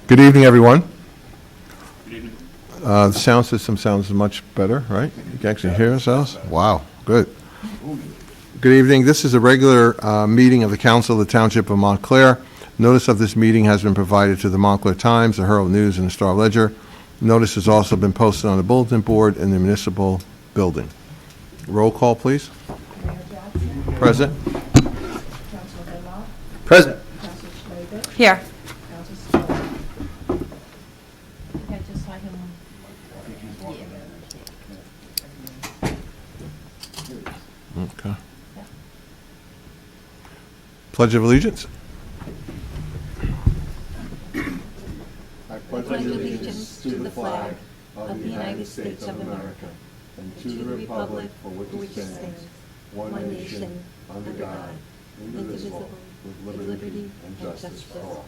Good evening, everyone. Good evening. The sound system sounds much better, right? You can actually hear ourselves? Wow, good. Good evening. This is a regular meeting of the Council of the Township of Montclair. Notice of this meeting has been provided to the Montclair Times, the Herald News, and the Star Ledger. Notice has also been posted on the bulletin board in the municipal building. Roll call, please. Mayor Jackson. Present. Councilor Benoit. Present. Councilor Schrader. Here. Councilor Stoll. Okay, just like him. Okay. Pledge of Allegiance. I pledge allegiance to the flag of the United States of America and to the republic for which it stands, one nation, under God, indivisible, with liberty and justice for all.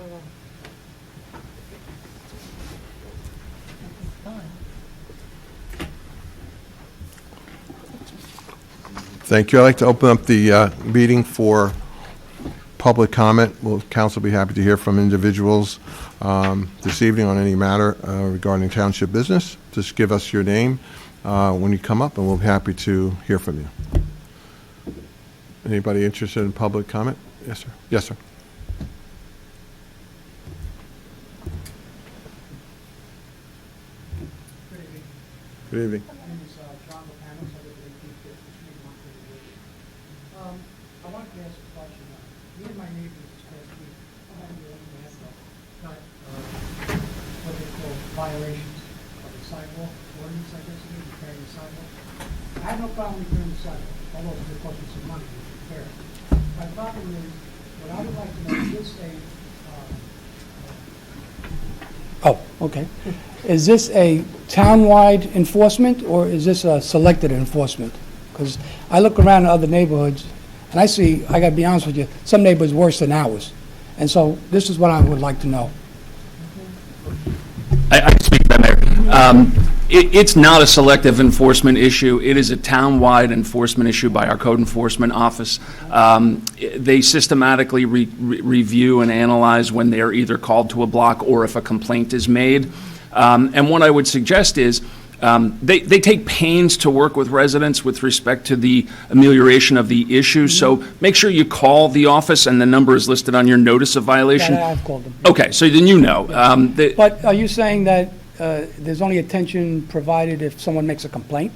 Thank you. I'd like to open up the meeting for public comment. Will council be happy to hear from individuals this evening on any matter regarding township business? Just give us your name when you come up, and we'll be happy to hear from you. Anybody interested in public comment? Yes, sir. Yes, sir. Good evening. Good evening. My name is John Lopanos. I live at 1850 Street, Montclair. I wanted to ask a question. Me and my neighbors this past week, got what they call violations of the sidewalk ordinance, I guess it is, repairing the sidewalk. I had no problem repairing the sidewalk, although it's going to cost me some money to repair it. My problem is, what I would like to know, is this a, oh, okay. Is this a town-wide enforcement, or is this a selected enforcement? Because I look around in other neighborhoods, and I see, I got to be honest with you, some neighborhoods worse than ours. And so this is what I would like to know. I can speak to that, Mayor. It's not a selective enforcement issue. It is a town-wide enforcement issue by our code enforcement office. They systematically review and analyze when they are either called to a block or if a complaint is made. And what I would suggest is they take pains to work with residents with respect to the amelioration of the issue. So make sure you call the office, and the number is listed on your notice of violation. Yeah, I've called them. Okay, so then you know. But are you saying that there's only attention provided if someone makes a complaint?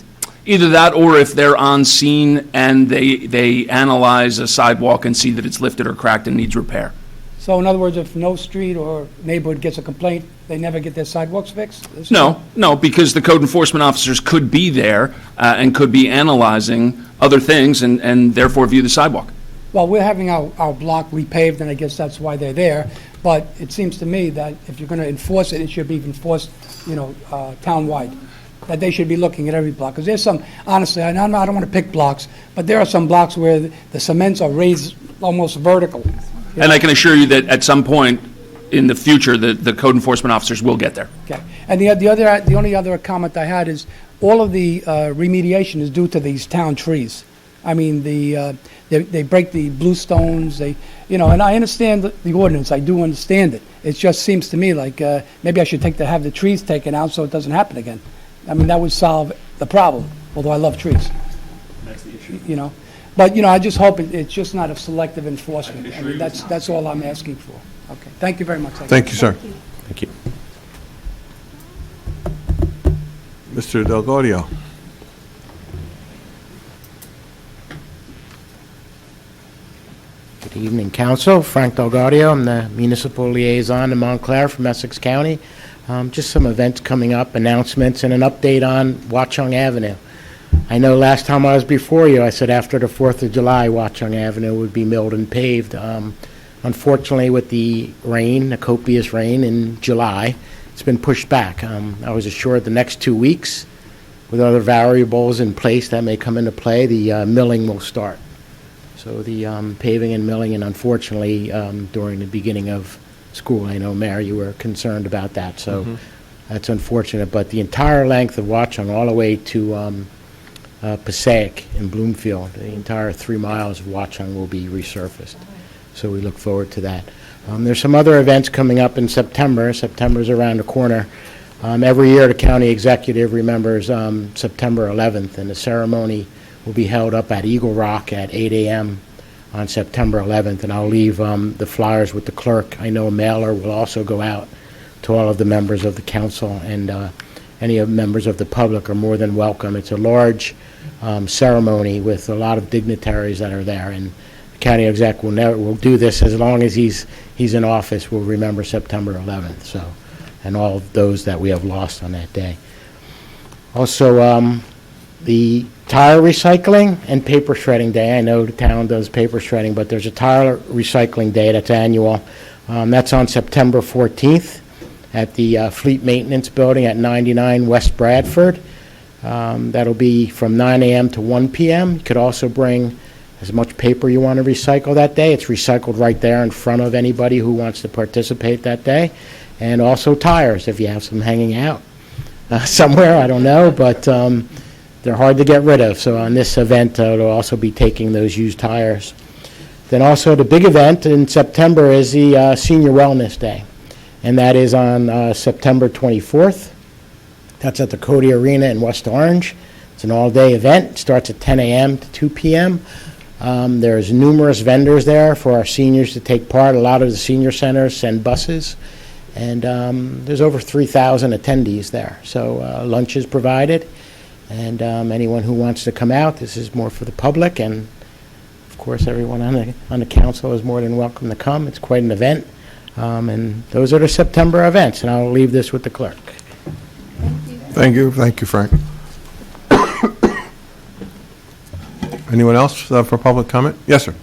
Either that, or if they're on scene and they analyze a sidewalk and see that it's lifted or cracked and needs repair. So in other words, if no street or neighborhood gets a complaint, they never get their sidewalks fixed? No, because the code enforcement officers could be there and could be analyzing other things and therefore view the sidewalk. Well, we're having our block repaved, and I guess that's why they're there. But it seems to me that if you're going to enforce it, it should be enforced, town-wide. That they should be looking at every block. Because there's some, honestly, I don't want to pick blocks, but there are some blocks where the cements are raised almost vertical. And I can assure you that at some point in the future, the code enforcement officers will get there. Okay. And the only other comment I had is all of the remediation is due to these town trees. I mean, they break the bluestones, and I understand the ordinance. I do understand it. It just seems to me like maybe I should have the trees taken out so it doesn't happen again. I mean, that would solve the problem, although I love trees. That's the issue. But, I just hope it's just not a selective enforcement. I mean, that's all I'm asking for. Okay. Thank you very much. Thank you, sir. Thank you. Mr. Delgaudio. Good evening, Council. Frank Delgaudio. I'm the Municipal Liaison in Montclair from Essex County. Just some events coming up, announcements, and an update on Watchung Avenue. I know last time I was before you, I said after the 4th of July, Watchung Avenue would be milled and paved. Unfortunately, with the copious rain in July, it's been pushed back. I was assured the next 2 weeks, with other variables in place that may come into play, the milling will start. So the paving and milling, and unfortunately, during the beginning of school, I know, Mayor, you were concerned about that. So that's unfortunate. But the entire length of Watchung, all the way to Passaic in Bloomfield, the entire 3 miles of Watchung will be resurfaced. So we look forward to that. There's some other events coming up in September. September's around the corner. Every year, the county executive remembers September 11th, and the ceremony will be held up at Eagle Rock at 8 a.m. on September 11th, and I'll leave the flyers with the clerk. I know a mailer will also go out to all of the members of the council, and any of members of the public are more than welcome. It's a large ceremony with a lot of dignitaries that are there, and the county exec will do this as long as he's in office. We'll remember September 11th, so, and all of those that we have lost on that day. Also, the tire recycling and paper shredding day. I know the town does paper shredding, but there's a tire recycling day that's annual. That's on September 14th at the Fleet Maintenance Building at 99 West Bradford. That'll be from 9 a.m. to 1 p.m. You could also bring as much paper you want to recycle that day. It's recycled right there in front of anybody who wants to participate that day. And also tires, if you have some hanging out somewhere, I don't know, but they're hard to get rid of. So on this event, it'll also be taking those used tires. Then also the big event in September is the Senior Wellness Day, and that is on September 24th. That's at the Cody Arena in West Orange. It's an all-day event. It starts at 10 a.m. to 2 p.m. There's numerous vendors there for our seniors to take part. A lot of the senior centers send buses, and there's over 3,000 attendees there. So lunch is provided, and anyone who wants to come out, this is more for the public, and of course everyone on the council is more than welcome to come. It's quite an event, and those are the September events, and I'll leave this with the clerk. Thank you, Frank. Anyone else for public comment? Yes, sir.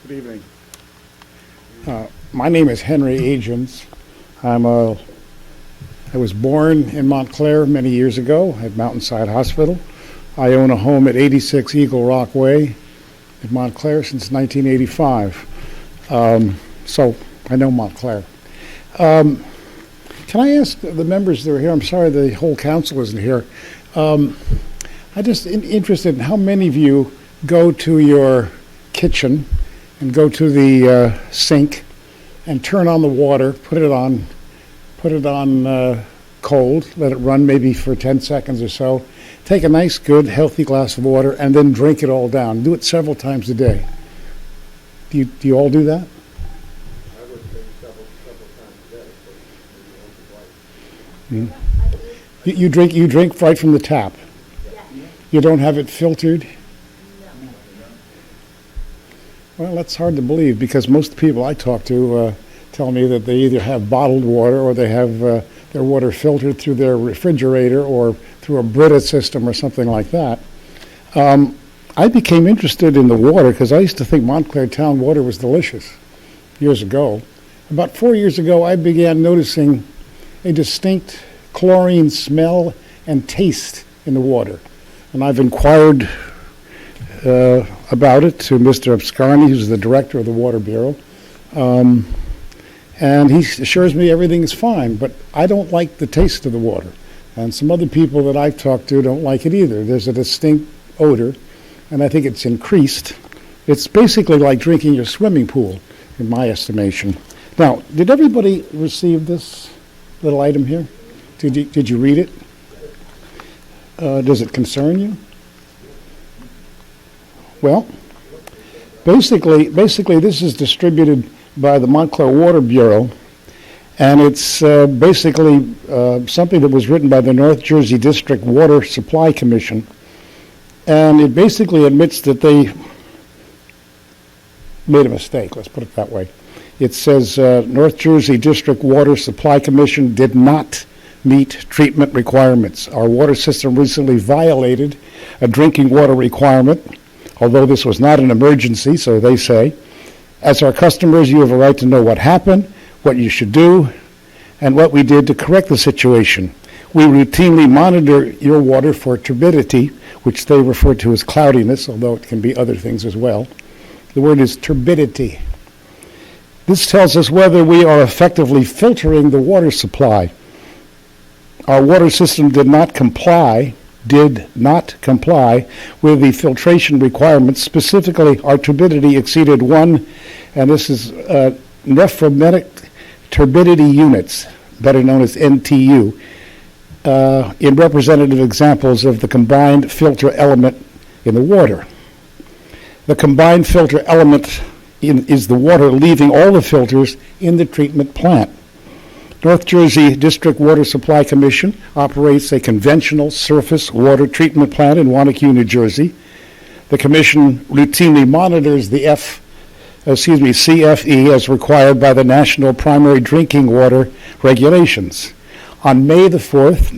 Good evening. My name is Henry Agins. I was born in Montclair many years ago at Mountainside Hospital. I own a home at 86 Eagle Rock Way in Montclair since 1985. So I know Montclair. Can I ask the members that are here, I'm sorry the whole council isn't here, I'm just interested in how many of you go to your kitchen and go to the sink and turn on the water, put it on cold, let it run maybe for 10 seconds or so, take a nice, good, healthy glass of water, and then drink it all down. Do it several times a day. Do you all do that? I would say several times a day, but Mm. You drink right from the tap? You don't have it filtered? Well, that's hard to believe, because most people I talk to tell me that they either have bottled water or they have their water filtered through their refrigerator or through a Brita system or something like that. I became interested in the water because I used to think Montclair town water was delicious years ago. About 4 years ago, I began noticing a distinct chlorine smell and taste in the water. And I've inquired about it to Mr. Abscarni, who's the director of the Water Bureau. And he assures me everything is fine, but I don't like the taste of the water. And some other people that I've talked to don't like it either. There's a distinct odor, and I think it's increased. It's basically like drinking your swimming pool, in my estimation. Now, did everybody receive this little item here? Did you read it? Does it concern you? Well, basically, this is distributed by the Montclair Water Bureau, and it's basically something that was written by the North Jersey District Water Supply Commission, and it basically admits that they made a mistake, let's put it that way. It says North Jersey District Water Supply Commission did not meet treatment requirements. Our water system recently violated a drinking water requirement, although this was not an emergency, so they say. As our customers, you have a right to know what happened, what you should do, and what we did to correct the situation. We routinely monitor your water for turbidity, which they refer to as cloudiness, although it can be other things as well. The word is turbidity. This tells us whether we are effectively filtering the water supply. Our water system did not comply did not comply with the filtration requirements. Specifically, our turbidity exceeded 1, and this is nephometric turbidity units, better known as NTU, in representative examples of the combined filter element in the water. The combined filter element is the water leaving all the filters in the treatment plant. North Jersey District Water Supply Commission operates a conventional surface water treatment plant in Wanacue, New Jersey. The commission routinely monitors the CFE as required by the National Primary Drinking Water Regulations. On May the 4th,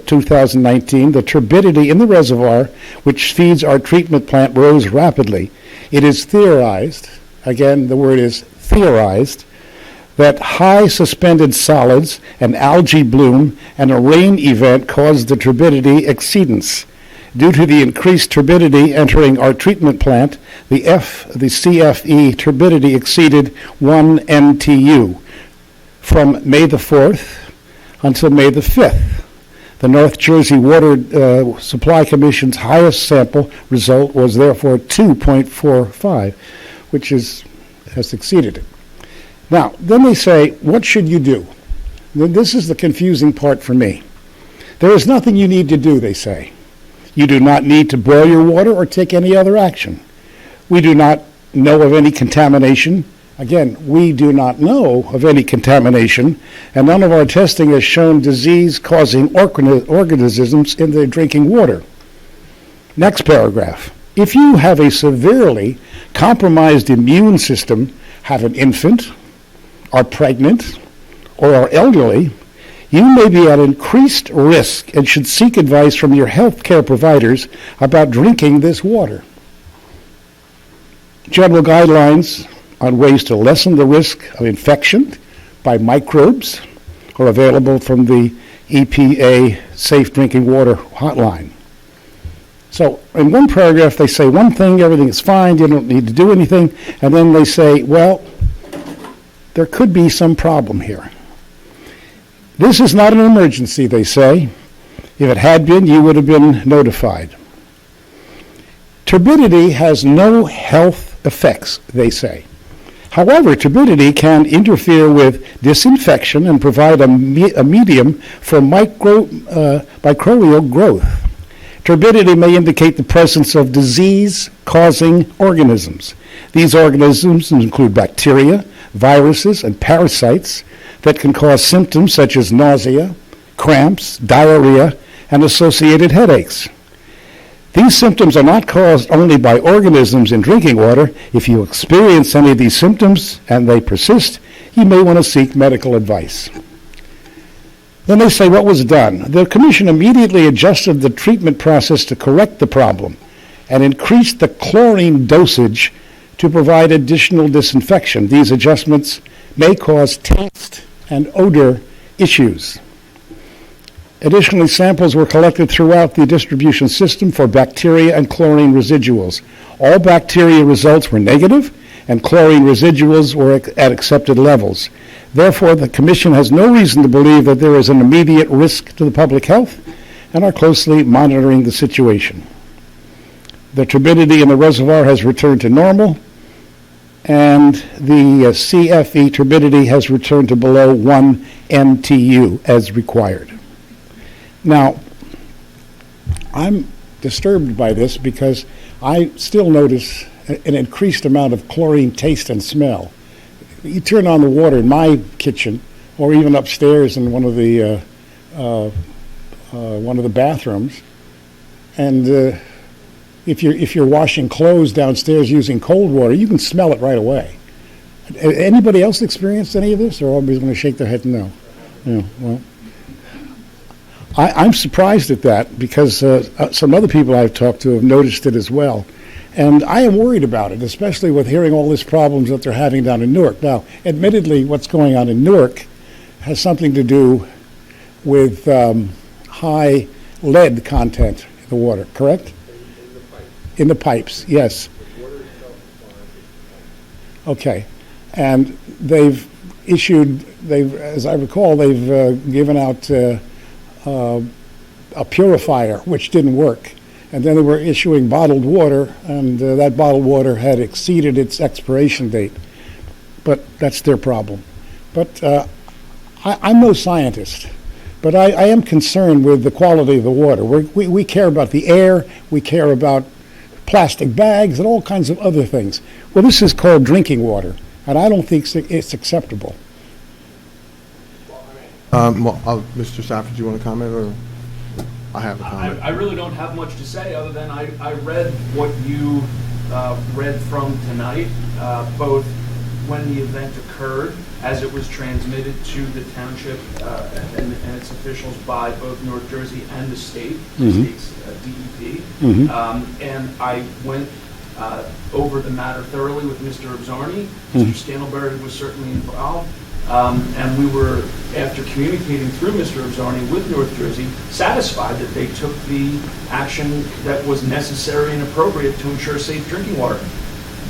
2019, the turbidity in the reservoir, which feeds our treatment plant, rose rapidly. It is theorized, again, the word is theorized, that high suspended solids, an algae bloom, and a rain event caused the turbidity exceedance. Due to the increased turbidity entering our treatment plant, the CFE turbidity exceeded 1 NTU. From May the 4th until May the 5th, the North Jersey Water Supply Commission's highest sample result was therefore 2.45, which has exceeded it. Now, then they say, what should you do? This is the confusing part for me. There is nothing you need to do, they say. You do not need to boil your water or take any other action. We do not know of any contamination. Again, we do not know of any contamination, and none of our testing has shown disease-causing organisms in the drinking water. Next paragraph. If you have a severely compromised immune system, have an infant, are pregnant, or are elderly, you may be at increased risk and should seek advice from your health care providers about drinking this water. General guidelines on ways to lessen the risk of infection by microbes are available from the EPA Safe Drinking Water Hotline. So in one paragraph they say one thing, everything is fine, you don't need to do anything, and then they say, well, there could be some problem here. This is not an emergency, they say. If it had been, you would have been notified. Turbidity has no health effects, they say. However, turbidity can interfere with disinfection and provide a medium for microbial growth. Turbidity may indicate the presence of disease-causing organisms. These organisms include bacteria, viruses, and parasites that can cause symptoms such as nausea, cramps, diarrhea, and associated headaches. These symptoms are not caused only by organisms in drinking water. If you experience any of these symptoms and they persist, you may want to seek medical advice. Then they say what was done. The commission immediately adjusted the treatment process to correct the problem and increased the chlorine dosage to provide additional disinfection. These adjustments may cause taste and odor issues. Additionally, samples were collected throughout the distribution system for bacteria and chlorine residuals. All bacteria results were negative, and chlorine residuals were at accepted levels. Therefore, the Commission has no reason to believe that there is an immediate risk to the public health and are closely monitoring the situation. The turbidity in the reservoir has returned to normal, and the CFE turbidity has returned to below 1 NTU as required. Now, I'm disturbed by this because I still notice an increased amount of chlorine taste and smell. You turn on the water in my kitchen, or even upstairs in one of the bathrooms, and if you're washing clothes downstairs using cold water, you can smell it right away. Anybody else experienced any of this, or everybody's going to shake their head no? Yeah, well, I'm surprised at that because some other people I've talked to have noticed it as well. And I am worried about it, especially with hearing all these problems that they're having down in Newark. Now, admittedly, what's going on in Newark has something to do with high lead content in the water, correct? In the pipes, yes. Okay. And as I recall, they've given out a purifier, which didn't work. And then they were issuing bottled water, and that bottled water had exceeded its expiration date. But that's their problem. But I'm no scientist, but I am concerned with the quality of the water. We care about the air, we care about plastic bags and all kinds of other things. Well, this is called drinking water, and I don't think it's acceptable. Mr. Stafford, do you want to comment, or I have a comment? I really don't have much to say, other than I read what you read from tonight, both when the event occurred, as it was transmitted to the township and its officials by both North Jersey and the state, the state's DEP. And I went over the matter thoroughly with Mr. Obzarni. Mr. Scantlebury was certainly involved. And we were, after communicating through Mr. Obzarni with North Jersey, satisfied that they took the action that was necessary and appropriate to ensure safe drinking water.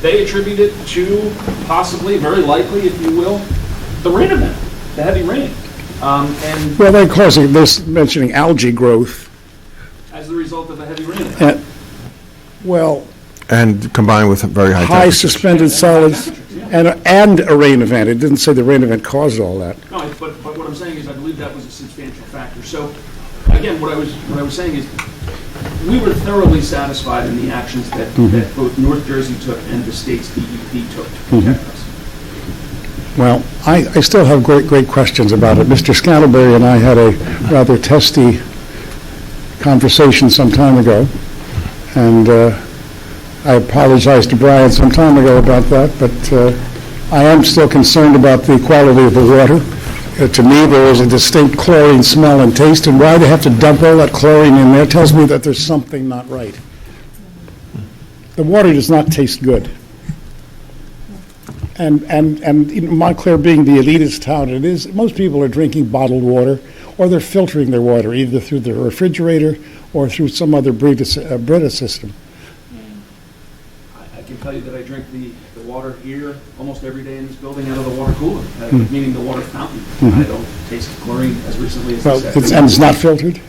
They attribute it to possibly, very likely, if you will, the rain event, the heavy rain. And Well, they're mentioning algae growth. as the result of a heavy rain event. Well, And combined with very high high temperatures. suspended solids and a rain event. It didn't say the rain event caused all that. No, but what I'm saying is I believe that was a substantial factor. So, again, what I was saying is we were thoroughly satisfied in the actions that both North Jersey took and the state's DEP took to protect us. Well, I still have great questions about it. Mr. Scantlebury and I had a rather testy conversation some time ago, and I apologized to Brian some time ago about that, but I am still concerned about the quality of the water. To me, there is a distinct chlorine smell and taste, and why they have to dump all that chlorine in there tells me that there's something not right. The water does not taste good. And Montclair being the elitist town it is, most people are drinking bottled water, or they're filtering their water, either through the refrigerator or through some other Brita system. I can tell you that I drink the water here almost every day in this building out of the water cooler, meaning the water fountain. I don't taste chlorine as recently as Well, this. and it's not filtered?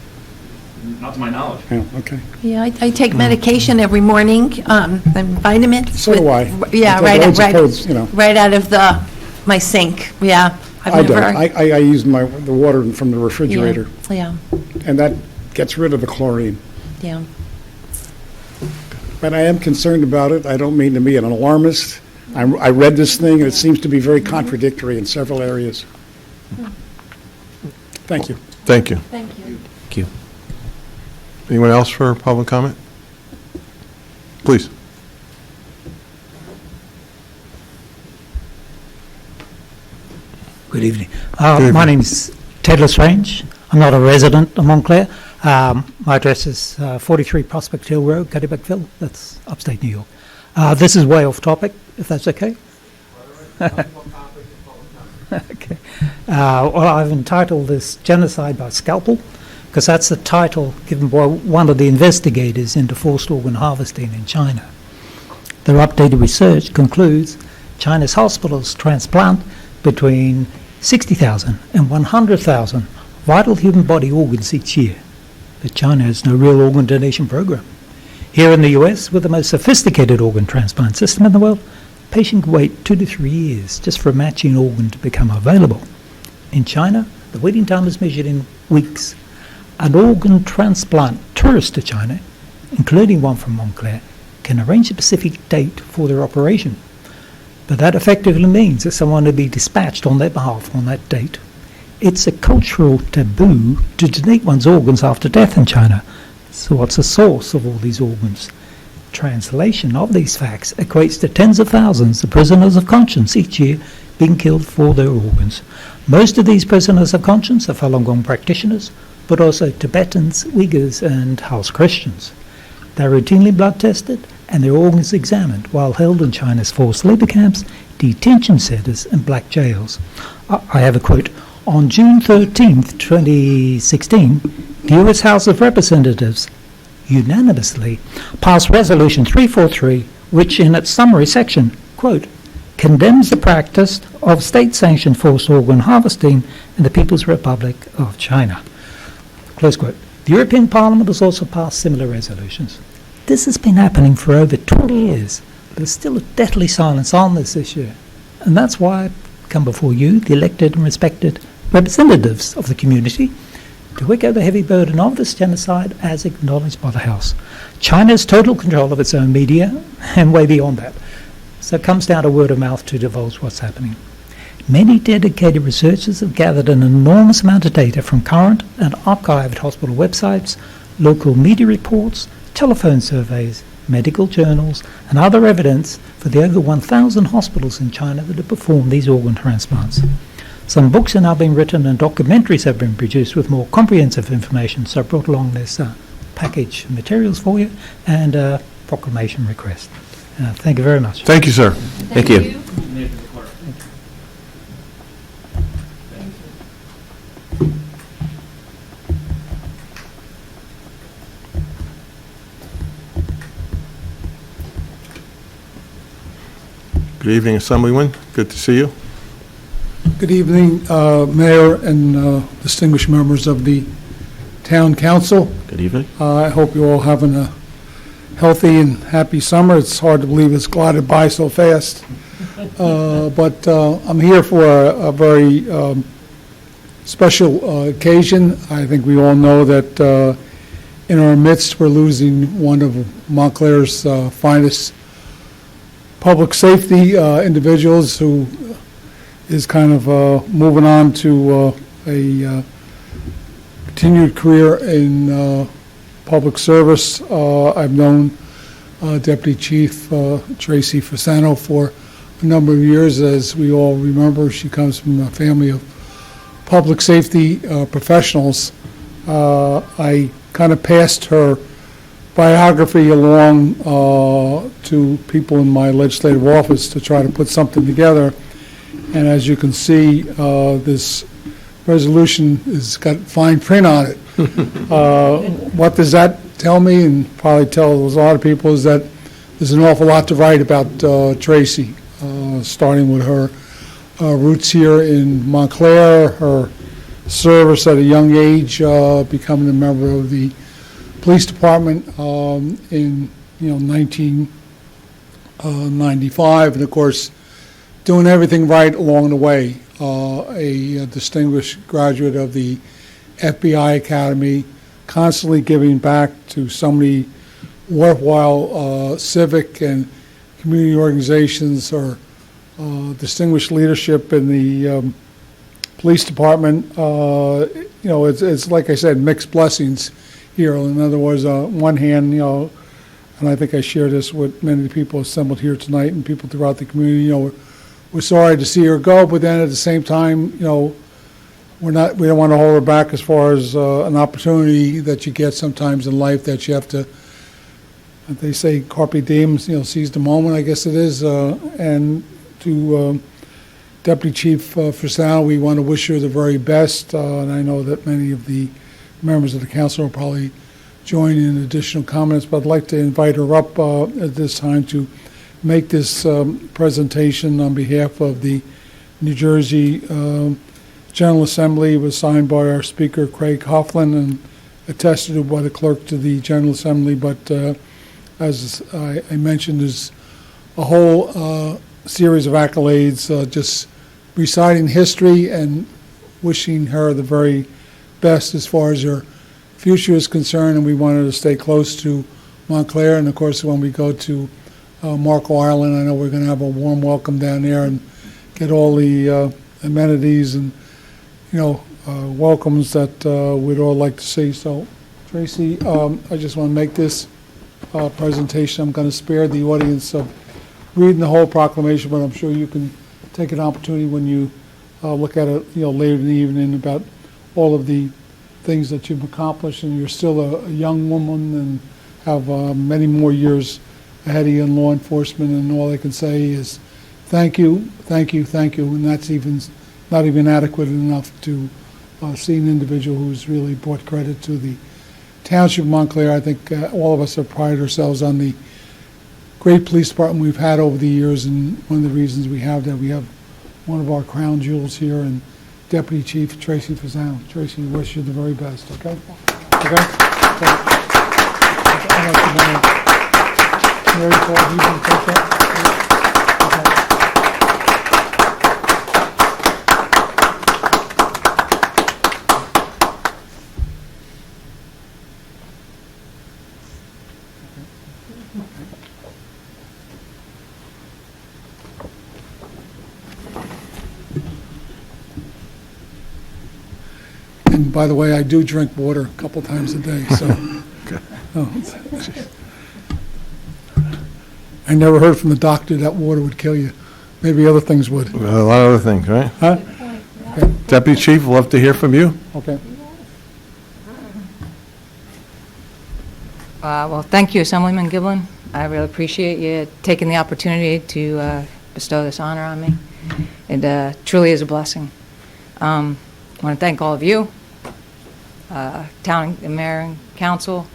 Not to my knowledge. Yeah, okay. Yeah, I take medication every morning, and vitamins. So do I. Yeah, I take loads of right codes, you know. right out of my sink, yeah. I've I don't. never- I use the water from the refrigerator, Yeah, and that gets rid of the chlorine. yeah. But I am concerned about it. I don't mean to be an alarmist. I read this thing, and it seems to be very contradictory in several areas. Thank you. Thank you. Thank you. Thank you. Anyone else for public comment? Please. Good evening. evening. My name is Ted Lestrange. I'm not a resident of Montclair. My address is 43 Prospect Hill Road, Cuddybuckville. That's upstate New York. This is way off topic, if that's okay. Okay. Well, I've entitled this Genocide by Scalpel, because that's the title given by one of the investigators into forced organ harvesting in China. Their updated research concludes China's hospitals transplant between 60,000 and 100,000 vital human body organs each year. But China has no real organ donation program. Here in the US, with the most sophisticated organ transplant system in the world, a patient can wait 2 to 3 years just for a matching organ to become available. In China, the waiting time is measured in weeks. An organ transplant tourist to China, including one from Montclair, can arrange a specific date for their operation. But that effectively means that someone will be dispatched on their behalf on that date. It's a cultural taboo to donate one's organs after death in China. So what's the source of all these organs? Translation of these facts equates to tens of thousands of prisoners of conscience each year being killed for their organs. Most of these prisoners of conscience are Falun Gong practitioners, but also Tibetans, Uyghurs, and House Christians. They're routinely blood tested and their organs examined while held in China's forced labor camps, detention centers, and black jails. I have a quote. On June 13th, 2016, the U.S. House of Representatives unanimously passed Resolution 343, which in its summary section, quote, condemns the practice of state-sanctioned forced organ harvesting in the People's Republic of China. Close quote. The European Parliament has also passed similar resolutions. This has been happening for over 20 years. There's still a deathly silence on this issue. And that's why I come before you, the elected and respected representatives of the community, to echo the heavy burden of this genocide as acknowledged by the House. China has total control of its own media and way beyond that. So it comes down to word of mouth to divulge what's happening. Many dedicated researchers have gathered an enormous amount of data from current and archived hospital websites, local media reports, telephone surveys, medical journals, and other evidence for the over 1,000 hospitals in China that have performed these organ transplants. Some books are now being written and documentaries have been produced with more comprehensive information, so I brought along this package of materials for you and a proclamation request. Thank you very much. Thank you, sir. Thank you. Good evening, Assemblyman. Good to see you. Good evening, Mayor and distinguished members of the Town Council. Good evening. I hope you're all having a healthy and happy summer. It's hard to believe it's glided by so fast. But I'm here for a very special occasion. I think we all know that in our midst we're losing one of Montclair's finest public safety individuals who is kind of moving on to a continued career in public service. I've known Deputy Chief Tracy Frazzano for a number of years. As we all remember, she comes from a family of public safety professionals. I kind of passed her biography along to people in my legislative office to try to put something together. And as you can see, this resolution has got fine print on it. What does that tell me, and probably tells a lot of people, is that there's an awful lot to write about Tracy, starting with her roots here in Montclair, her service at a young age, becoming a member of the police department in 1995, and of course doing everything right along the way. A distinguished graduate of the FBI Academy, constantly giving back to so many worthwhile civic and community organizations, or distinguished leadership in the police department. It's like I said, mixed blessings here. In other words, on one hand, and I think I share this with many of the people assembled here tonight and people throughout the community, we're sorry to see her go, but then at the same time, we don't want to hold her back as far as an opportunity that you get sometimes in life that you have to, they say, carpe diem, seize the moment, I guess it is. And to Deputy Chief Frazzano, we want to wish her the very best, and I know that many of the members of the council will probably join in additional comments, but I'd like to invite her up at this time to make this presentation on behalf of the New Jersey General Assembly. It was signed by our Speaker, Craig Coughlin, and attested to by the clerk to the General Assembly. But as I mentioned, there's a whole series of accolades just reciting history and wishing her the very best as far as her future is concerned. And we wanted to stay close to Montclair. And of course, when we go to Marco Island, I know we're going to have a warm welcome down there and get all the amenities and welcomes that we'd all like to see. So, Tracy, I just want to make this presentation. I'm going to spare the audience of reading the whole proclamation, but I'm sure you can take an opportunity when you look at it, later in the evening, about all of the things that you've accomplished. And you're still a young woman and have many more years ahead of you in law enforcement. And all I can say is thank you, thank you, thank you. And that's not even adequate enough to see an individual who's really brought credit to the Township of Montclair. I think all of us have prided ourselves on the great police department we've had over the years, and one of the reasons we have that, we have one of our crown jewels here, and Deputy Chief Tracy Frazzano. Tracy, we wish you the very best, okay? Okay? I'd like to nominate Mary Paul, you can take that? And by the way, I do drink water a couple times a day, so. Oh. I never heard from the doctor that water would kill you. Maybe other things would. A lot of other things, right? Huh? Deputy Chief, love to hear from you. Okay. Well, thank you, Assemblyman Giblin. I really appreciate you taking the opportunity to bestow this honor on me. It truly is a blessing. I want to thank all of you, town and mayor and council,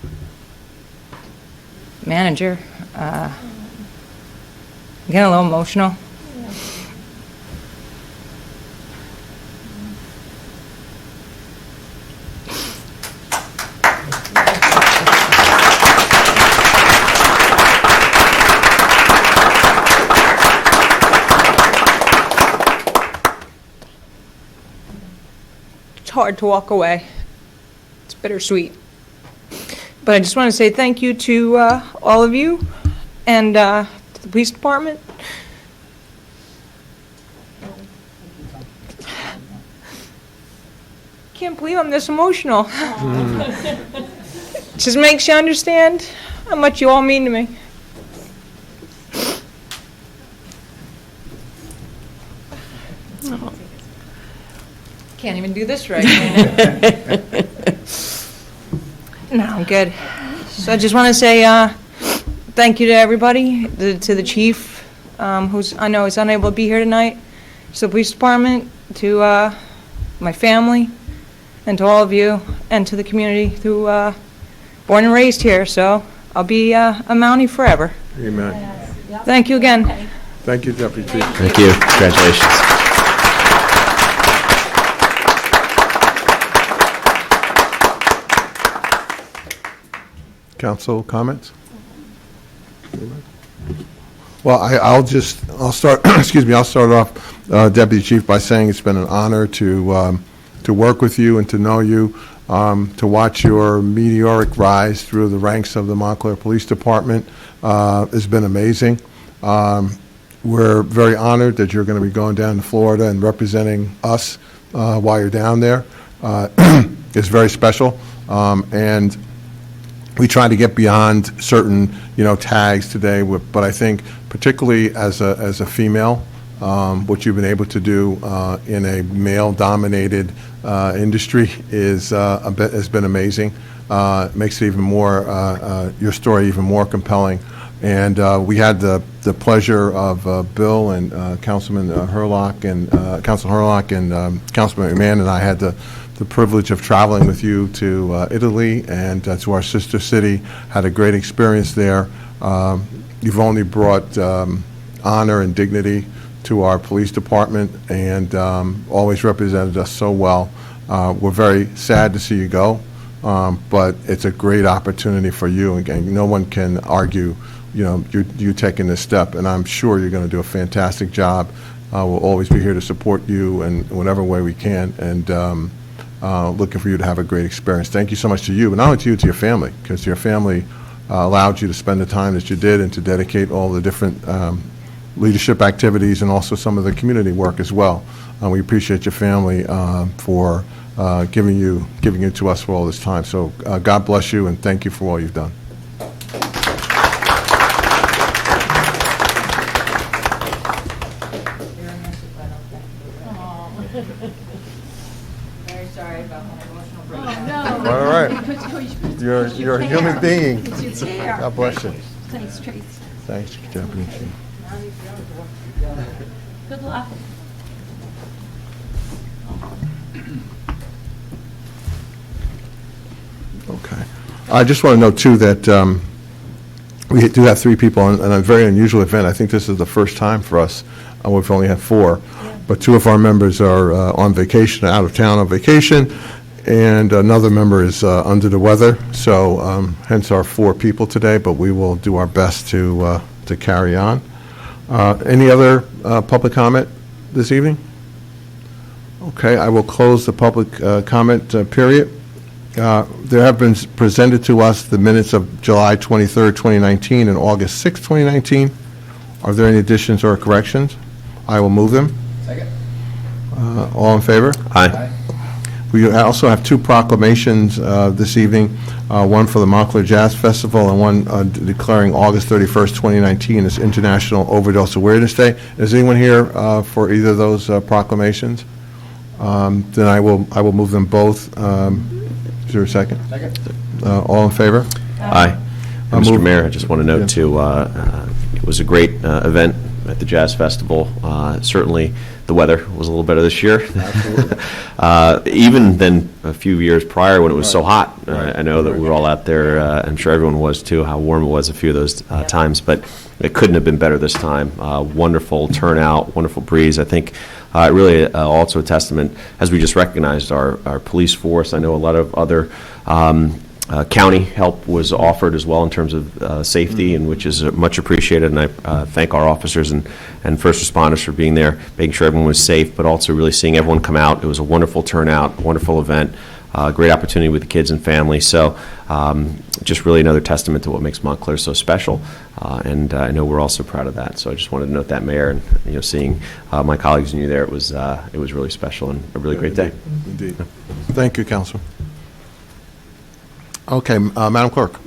manager. I'm getting a little emotional. It's hard to walk away. It's bittersweet. But I just want to say thank you to all of you and to the police department. Can't believe I'm this emotional. Just makes you understand how much you all mean to me. Can't even do this right. No, I'm good. So I just want to say thank you to everybody, to the chief, I know is unable to be here tonight, to the police department, to my family, and to all of you, and to the community who born and raised here. So I'll be a Mountie forever. Amen. Thank you again. Thank you, Deputy Chief. Thank you. Congratulations. Council comments? Well, I'll start, excuse me, I'll start off, Deputy Chief, by saying it's been an honor to work with you and to know you, to watch your meteoric rise through the ranks of the Montclair Police Department has been amazing. We're very honored that you're going to be going down to Florida and representing us while you're down there. It's very special, and we try to get beyond certain, tags today. But I think, particularly as a female, what you've been able to do in a male-dominated industry has been amazing. It makes it even more your story even more compelling. And we had the pleasure of Bill and Councilman Herlock and Councilman Herlock and Councilman McMahon and I had the privilege of traveling with you to Italy and to our sister city. Had a great experience there. You've only brought honor and dignity to our police department and always represented us so well. We're very sad to see you go, but it's a great opportunity for you. Again, no one can argue, you taking this step, and I'm sure you're going to do a fantastic job. We'll always be here to support you in whatever way we can, and looking for you to have a great experience. Thank you so much to you, but not only to you, to your family, because your family allowed you to spend the time that you did and to dedicate all the different leadership activities and also some of the community work as well. We appreciate your family for giving you to us for all this time. So God bless you and thank you for all you've done. Very sorry about my emotional breakdown. All right. You're a human being. God bless you. Thanks, Tracy. Thanks, Deputy Chief. Good luck. Okay. I just want to note, too, that we do have 3 people on a very unusual event. I think this is the first time for us. We've only had 4. But 2 of our members are on vacation, out of town on vacation. and another member is under the weather, so hence our 4 people today, but we will do our best to carry on. Any other public comment this evening? Okay, I will close the public comment period. There have been presented to us the minutes of July 23rd, 2019, and August 6th, 2019. Are there any additions or corrections? I will move them. Second. All in favor? Aye. We also have 2 proclamations this evening, one for the Montclair Jazz Festival and one declaring August 31st, 2019 as International Overdose Awareness Day. Is anyone here for either of those proclamations? Then I will move them both. Is there a second? Second. All in favor? Aye. And Mr. Mayor, I just want to note, too, it was a great event at the Jazz Festival. Certainly, the weather was a little better this year. Even than a few years prior when it was so hot. I know that we were all out there, I'm sure everyone was, too, how warm it was a few of those times, but it couldn't have been better this time. Wonderful turnout, wonderful breeze. I think really also a testament, as we just recognized, our police force. I know a lot of other county help was offered as well in terms of safety, and which is much appreciated, and I thank our officers and first responders for being there, making sure everyone was safe, but also really seeing everyone come out. It was a wonderful turnout, wonderful event, great opportunity with the kids and families, so just really another testament to what makes Montclair so special, and I know we're all so proud of that, so I just wanted to note that, Mayor, and seeing my colleagues and you there, it was really special and a really great day. Indeed. Thank you, Councilman. Okay, Madam Clerk.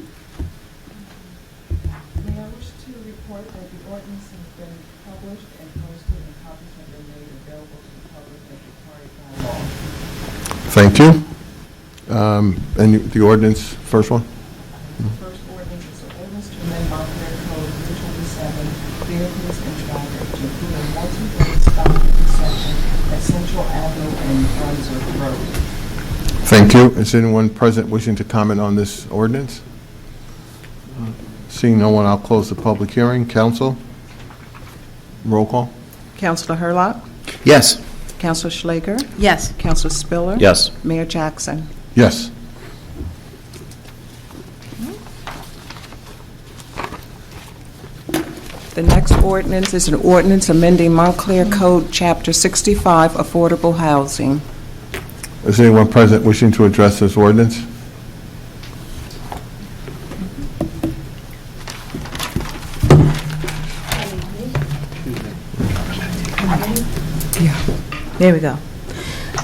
May I wish to report that the ordinance has been published and posted, and copies have been made available to the public as required by law. Thank you. And the ordinance, first one? The first ordinance is an ordinance to amend Montclair Code 227, vehicles and traffic to include a multi-way stopping section at Central Ave Brunswick Road. Thank you. Is anyone present wishing to comment on this ordinance? Seeing no one, I'll close the public hearing. Council? Roll call? Councilor Hurlock? Yes. Councilor Schlager? Yes. Councilor Spiller? Yes. Mayor Jackson? Yes. The next ordinance is an ordinance amending Montclair Code Chapter 65, Affordable Housing. Is anyone present wishing to address this ordinance? There we go.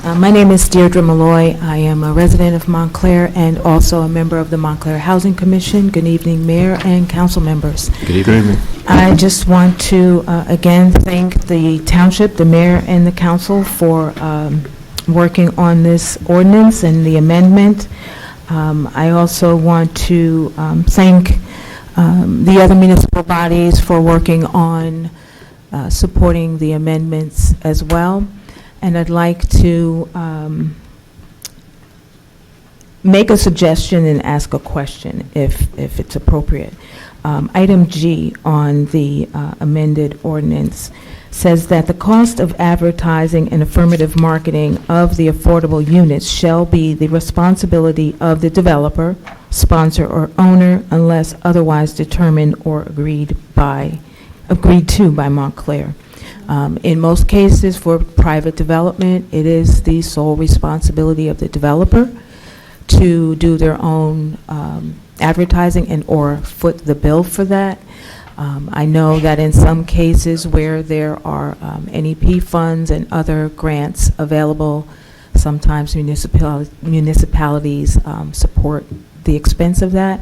My name is Deirdre Malloy. I am a resident of Montclair and also a member of the Montclair Housing Commission. Good evening, Mayor and council members. Good evening. I just want to, again, thank the township, the mayor, and the council for working on this ordinance and the amendment. I also want to thank the other municipal bodies for working on supporting the amendments as well. And I'd like to make a suggestion and ask a question if it's appropriate. Item G on the amended ordinance says that the cost of advertising and affirmative marketing of the affordable units shall be the responsibility of the developer, sponsor, or owner unless otherwise determined or agreed to by Montclair. In most cases for private development, it is the sole responsibility of the developer to do their own advertising and or foot the bill for that. I know that in some cases where there are NEP funds and other grants available, sometimes municipalities support the expense of that.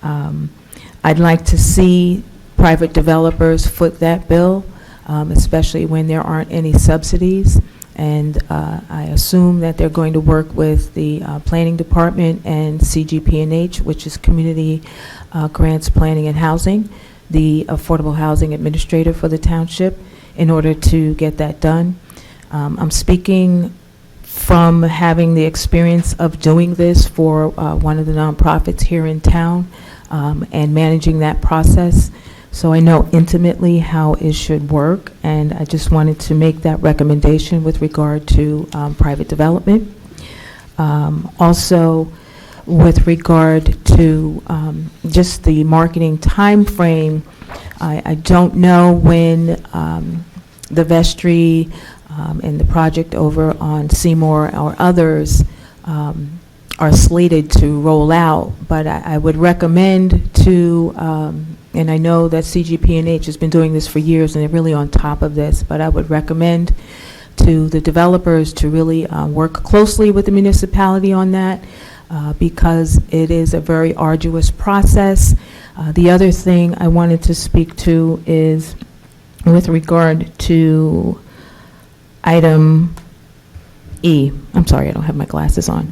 I'd like to see private developers foot that bill, especially when there aren't any subsidies. And I assume that they're going to work with the Planning Department and CGP&H, which is Community Grants Planning and Housing, the Affordable Housing Administrator for the township, in order to get that done. I'm speaking from having the experience of doing this for one of the nonprofits here in town and managing that process. So I know intimately how it should work, and I just wanted to make that recommendation with regard to private development. Also, with regard to just the marketing timeframe, I don't know when the vestry and the project over on Seymour or others are slated to roll out, but I would recommend to, and I know that CGP&H has been doing this for years and they're really on top of this, but I would recommend to the developers to really work closely with the municipality on that because it is a very arduous process. The other thing I wanted to speak to is with regard to item E. I'm sorry, I don't have my glasses on.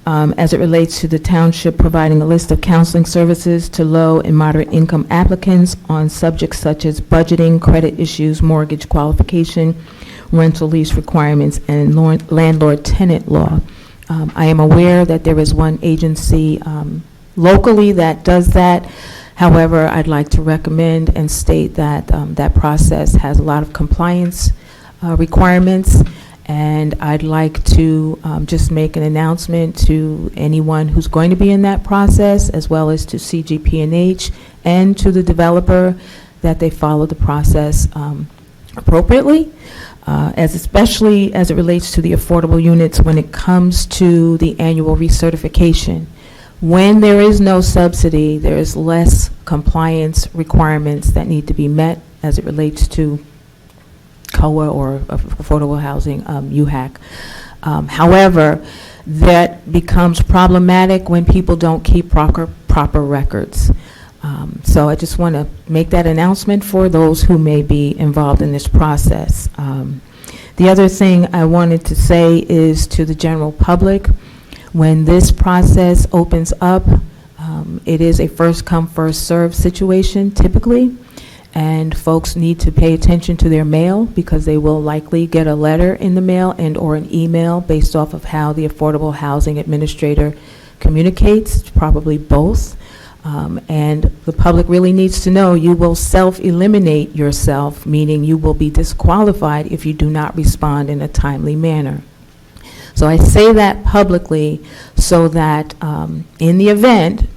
As it relates to the township providing a list of counseling services to low and moderate income applicants on subjects such as budgeting, credit issues, mortgage qualification, rental lease requirements, and landlord-tenant law. I am aware that there is one agency locally that does that. However, I'd like to recommend and state that that process has a lot of compliance requirements, and I'd like to just make an announcement to anyone who's going to be in that process, as well as to CGP&H and to the developer, that they follow the process appropriately, especially as it relates to the affordable units when it comes to the annual recertification. When there is no subsidy, there is less compliance requirements that need to be met as it relates to COA or affordable housing, UHAC. However, that becomes problematic when people don't keep proper records. So I just want to make that announcement for those who may be involved in this process. The other thing I wanted to say is to the general public, when this process opens up, it is a first-come, first-served situation typically, and folks need to pay attention to their mail because they will likely get a letter in the mail and or an email based off of how the Affordable Housing Administrator communicates, probably both. And the public really needs to know you will self-eliminate yourself, meaning you will be disqualified if you do not respond in a timely manner. So I say that publicly so that in the event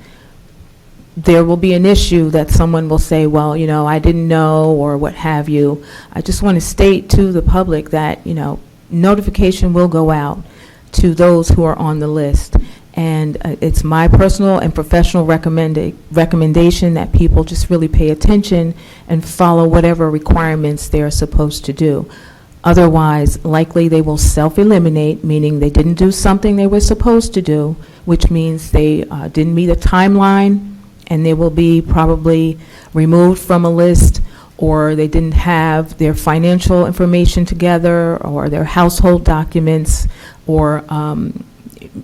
there will be an issue that someone will say, well, you know, I didn't know or what have you. I just want to state to the public that, you know, notification will go out to those who are on the list. And it's my personal and professional recommendation that people just really pay attention and follow whatever requirements they're supposed to do. Otherwise, likely they will self-eliminate, meaning they didn't do something they were supposed to do, which means they didn't meet a timeline, and they will be probably removed from a list, or they didn't have their financial information together, or their household documents, or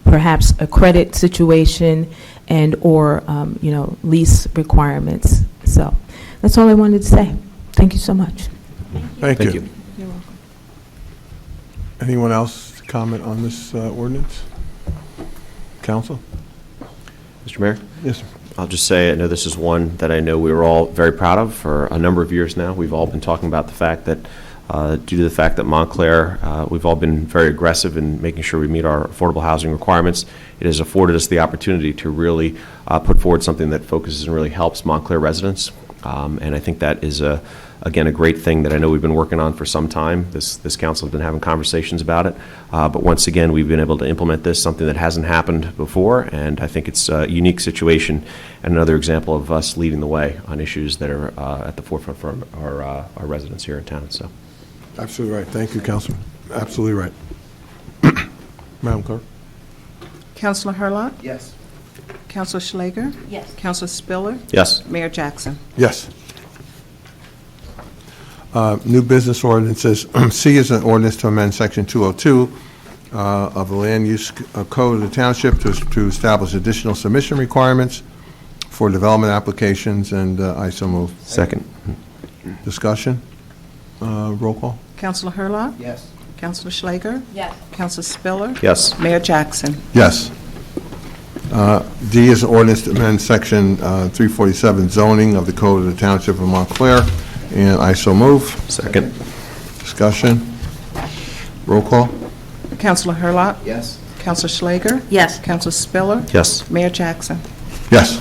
perhaps a credit situation, and or you know, lease requirements. So that's all I wanted to say. Thank you so much. Thank you. You're welcome. Anyone else to comment on this ordinance? Council? Mr. Mayor? Yes, sir. I'll just say, I know this is one that I know we were all very proud of for a number of years now. We've all been talking about the fact that, due to the fact that Montclair, we've all been very aggressive in making sure we meet our affordable housing requirements. It has afforded us the opportunity to really put forward something that focuses and really helps Montclair residents. And I think that is, again, a great thing that I know we've been working on for some time. This council has been having conversations about it. But once again, we've been able to implement this, something that hasn't happened before. And I think it's a unique situation and another example of us leading the way on issues that are at the forefront for our residents here in town. So, Absolutely right. Thank you, Councilman. Absolutely right. Madam Clerk? Councilor Hurlock? Yes. Councilor Schlager? Yes. Councilor Spiller? yes. Mayor Jackson? Yes. New business ordinances. C is an ordinance to amend Section 202 of the Land Use Code of the Township to establish additional submission requirements for development applications, and I so move. Second. Discussion? Roll call? Councilor Hurlock? Yes. Councilor Schlager? Yes. Councilor Spiller? Yes. Mayor Jackson? Yes. D is an ordinance to amend Section 347 zoning of the Code of the Township of Montclair, and I so move. Second. Discussion? Roll call? Councilor Hurlock? Yes. Counselor Schlager? Yes. Counselor Spiller? Yes. Mayor Jackson? Yes.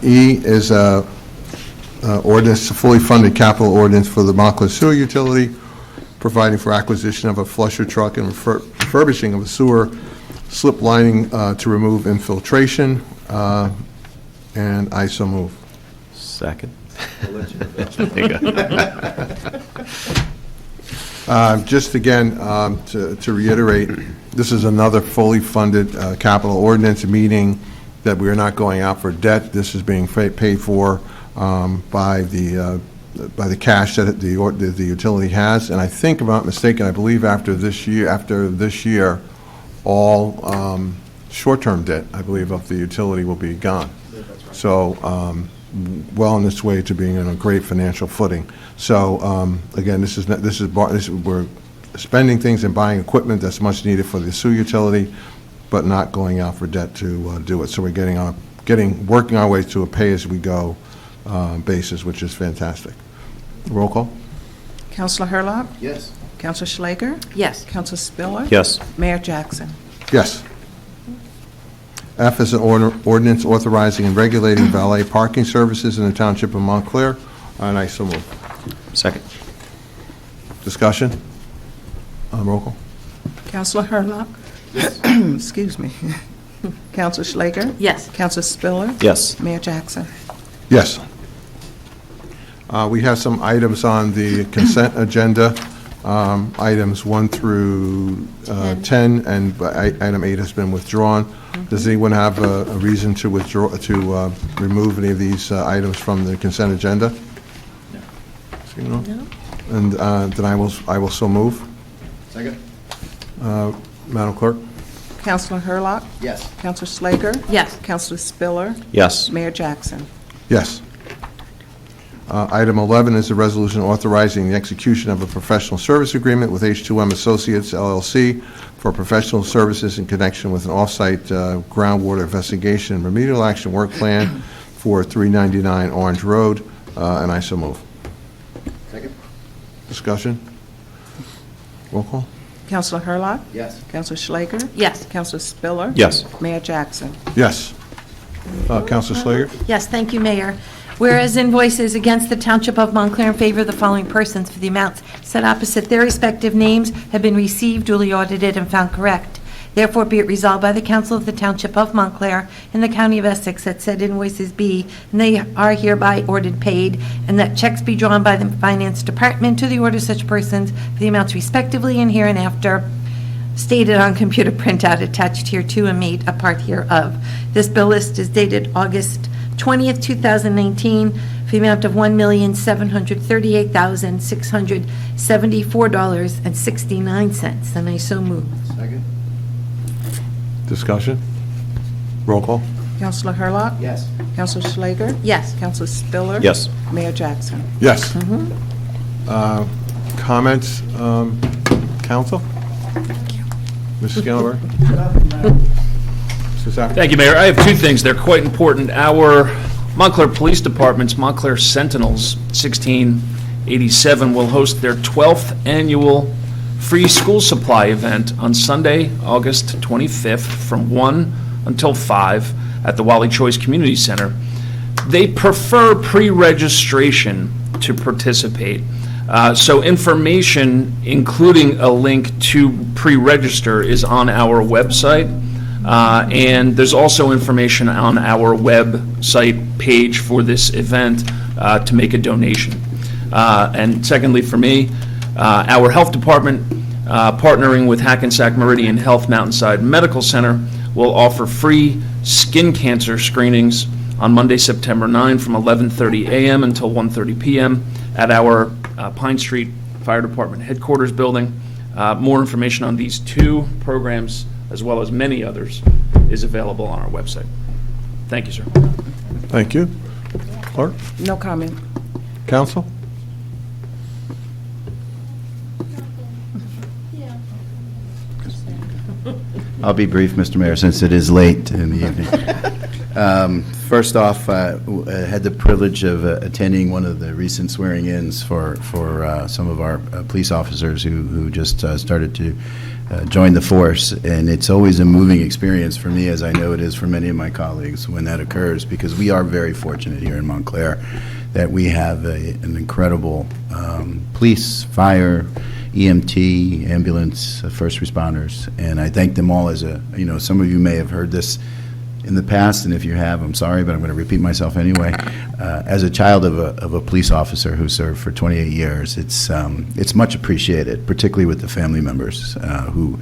E is a ordinance, a fully funded capital ordinance for the Montclair Sewer Utility, providing for acquisition of a flusher truck and refurbishing of a sewer slip lining to remove infiltration, and I so move. Second. Just again, to reiterate, this is another fully funded capital ordinance, meaning that we are not going out for debt. This is being paid for by the cash that the utility has. And I think, if I'm not mistaken, I believe after this year, all short-term debt, I believe, of the utility will be gone. So, well on its way to being in a great financial footing. So, again, we're spending things and buying equipment that's much needed for the sewer utility, but not going out for debt to do it. So we're working our way to a pay-as-we-go basis, which is fantastic. Roll call? Counselor Hurlock? Yes. Counselor Schlager? Yes. Counselor Spiller? Yes. Mayor Jackson? Yes. F is an ordinance authorizing and regulating valet parking services in the Township of Montclair, and I so move. Second. Discussion? Roll call? Counselor Hurlock? Excuse me. Counselor Schlager? Yes. Counselor Spiller? Yes. Mayor Jackson? Yes. We have some items on the consent agenda, items 1 through 10, and item 8 has been withdrawn. Does anyone have a reason to remove any of these items from the consent agenda? No. And then I will so move. Second. Madam Clerk? Counselor Hurlock? Yes. Counselor Schlager? Yes. Counselor Spiller? Yes. Mayor Jackson? Yes. Item 11 is a resolution authorizing the execution of a professional service agreement with H2M Associates, LLC, for professional services in connection with an offsite groundwater investigation and remedial action work plan for 399 Orange Road, and I so move. Second. Discussion? Roll call? Counselor Hurlock? Yes. Counselor Schlager? Yes. Counselor Spiller? Yes. Mayor Jackson? Yes. Councilor Slager? Yes, thank you, Mayor. Whereas invoices against the Township of Montclair in favor of the following persons for the amounts set opposite their respective names have been received, duly audited, and found correct. Therefore, be it resolved by the Council of the Township of Montclair in the County of Essex that said invoices be, and they are hereby ordered paid, and that checks be drawn by the Finance Department to the order of such persons for the amounts respectively and hereinafter stated on computer printout attached hereto and made a part hereof. This bill list is dated August 20th, 2019, for the amount of $1,738,674.69, and I so move. Second. Discussion? Roll call? Counselor Hurlock? Yes. Counselor Schlager? Yes. Counselor Spiller? Yes. Mayor Jackson? Yes. Comments, council? Mrs. Gilbert? Mr. Zach? Thank you, Mayor. I have two things. They're quite important. Our Montclair Police Department's Montclair Sentinels 1687 will host their 12th annual free school supply event on Sunday, August 25th from 1 until 5 at the Wally Choice Community Center. They prefer pre-registration to participate. So information, including a link to pre-register, is on our website. And there's also information on our website page for this event to make a donation. And secondly, for me, our health department, partnering with Hackensack Meridian Health Mountainside Medical Center, will offer free skin cancer screenings on Monday, September 9 from 11:30 a.m. until 1:30 p.m. at our Pine Street Fire Department Headquarters building. More information on these two programs, as well as many others, is available on our website. Thank you, sir. Thank you. Clerk? No comment. Council? I'll be brief, Mr. Mayor, since it is late in the evening. First off, I had the privilege of attending one of the recent swearing-ins for some of our police officers who just started to joined the force, and it's always a moving experience for me, as I know it is for many of my colleagues when that occurs, because we are very fortunate here in Montclair that we have an incredible police, fire, EMT, ambulance, first responders, and I thank them all some of you may have heard this in the past, and if you have, I'm sorry, but I'm going to repeat myself anyway. As a child of a police officer who served for 28 years, it's much appreciated, particularly with the family members who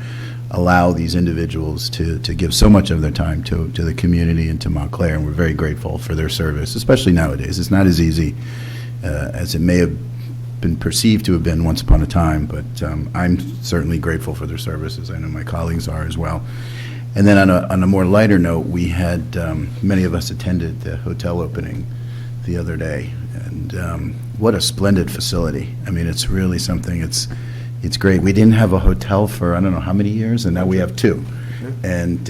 allow these individuals to give so much of their time to the community and to Montclair, and we're very grateful for their service, especially nowadays. It's not as easy as it may have been perceived to have been once upon a time, but I'm certainly grateful for their services. I know my colleagues are as well. And then on a more lighter note, we had, many of us attended the hotel opening the other day, and what a splendid facility. I mean, it's really something, it's great. We didn't have a hotel for I don't know how many years, and now we have two. And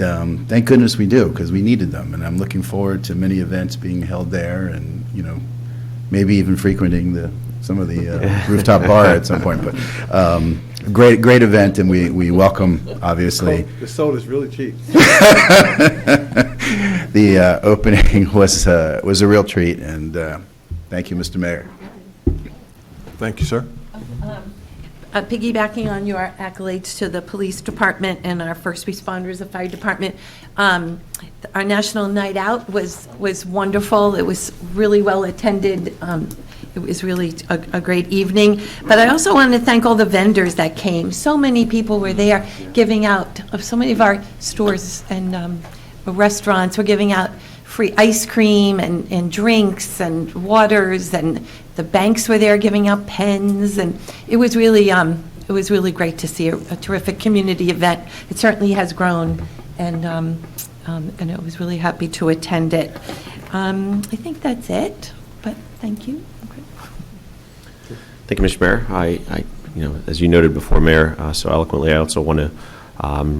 thank goodness we do, because we needed them, and I'm looking forward to many events being held there, and, maybe even frequenting some of the rooftop bar at some point, but great event, and we welcome, obviously. The soda's really cheap. The opening was a real treat, and thank you, Mr. Mayor. Thank you, sir. Piggybacking on your accolades to the police department and our first responders, the fire department, our National Night Out was wonderful. It was really well attended. It was really a great evening. But I also want to thank all the vendors that came. So many people were there giving out, so many of our stores and restaurants were giving out free ice cream and drinks and waters, and the banks were there giving out pens, and it was really great to see a terrific community event. It certainly has grown, and I was really happy to attend it. I think that's it, but thank you. Thank you, Mr. Mayor. I as you noted before, Mayor, so eloquently, I also want to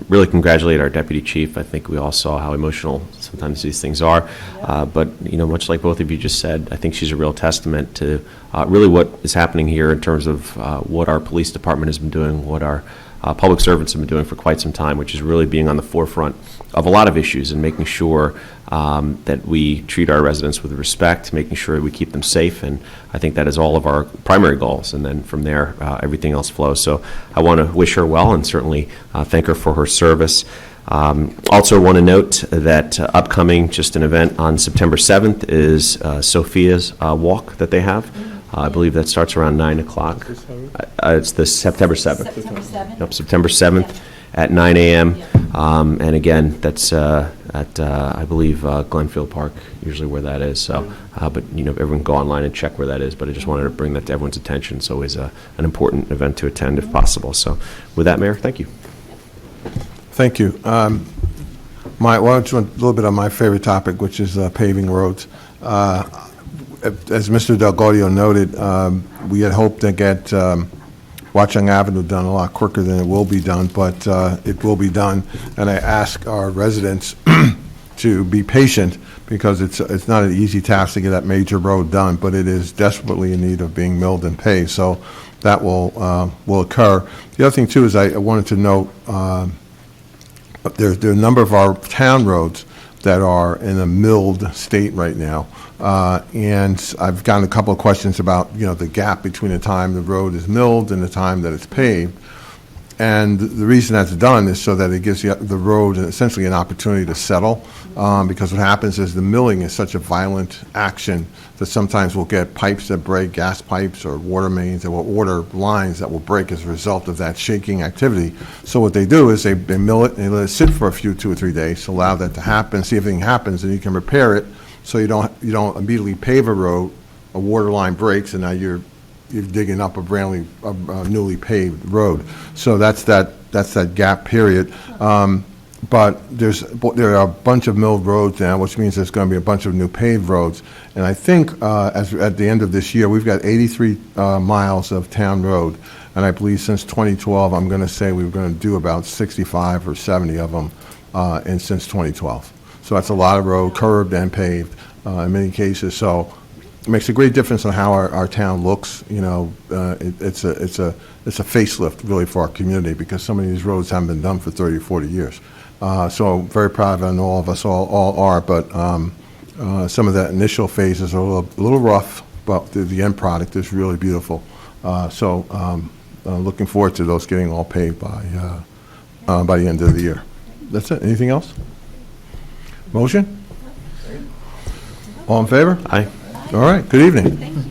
really congratulate our deputy chief. I think we all saw how emotional sometimes these things are, but much like both of you just said, I think she's a real testament to really what is happening here in terms of what our police department has been doing, what our public servants have been doing for quite some time, which is really being on the forefront of a lot of issues and making sure that we treat our residents with respect, making sure we keep them safe, and I think that is all of our primary goals, and then from there, everything else flows. So I want to wish her well and certainly thank her for her service. Also want to note that upcoming, just an event on September 7th is Sophia's Walk that they have. I believe that starts around 9 o'clock. It's the September 7th. September 7th? Nope, September 7th at 9 a.m. And again, that's at, I believe, Glenfield Park, usually where that is. So, but, everyone can go online and check where that is. But I just wanted to bring that to everyone's attention. It's always an important event to attend if possible. So with that, Mayor, thank you. Thank you. Why don't you a little bit on my favorite topic, which is paving roads. As Mr. Del Gaudio noted, we had hoped to get Watchung Avenue done a lot quicker than it will be done, but it will be done. And I ask our residents to be patient, because it's not an easy task to get that major road done, but it is desperately in need of being milled and paved. So that will occur. The other thing too is I wanted to note there are a number of our town roads that are in a milled state right now. And I've gotten a couple of questions about, the gap between the time the road is milled and the time that it's paved. And the reason that's done is so that it gives the road essentially an opportunity to settle, because what happens is the milling is such a violent action that sometimes we'll get pipes that break, gas pipes or water mains or water lines that will break as a result of that shaking activity. So what they do is they mill it and they let it sit for a few 2 or 3 days to allow that to happen, see if anything happens, and you can repair it, so you don't immediately pave a road, a water line breaks, and now you're digging up a newly paved road. So that's that gap period. But there are a bunch of milled roads now, which means there's going to be a bunch of new paved roads. And I think at the end of this year, we've got 83 miles of town road. And I believe since 2012, I'm going to say we were going to do about 65 or 70 of them since 2012. So that's a lot of road, curved and paved in many cases. So it makes a great difference on how our town looks, you know. It's a facelift, really, for our community, because some of these roads haven't been done for 30 or 40 years. So I'm very proud of it, and all of us all are, but some of that initial phases are a little rough, but the end product is really beautiful. Looking forward to those getting all paved by the end of the year. That's it. Anything else? Motion? All in favor? Aye. All right. Good evening.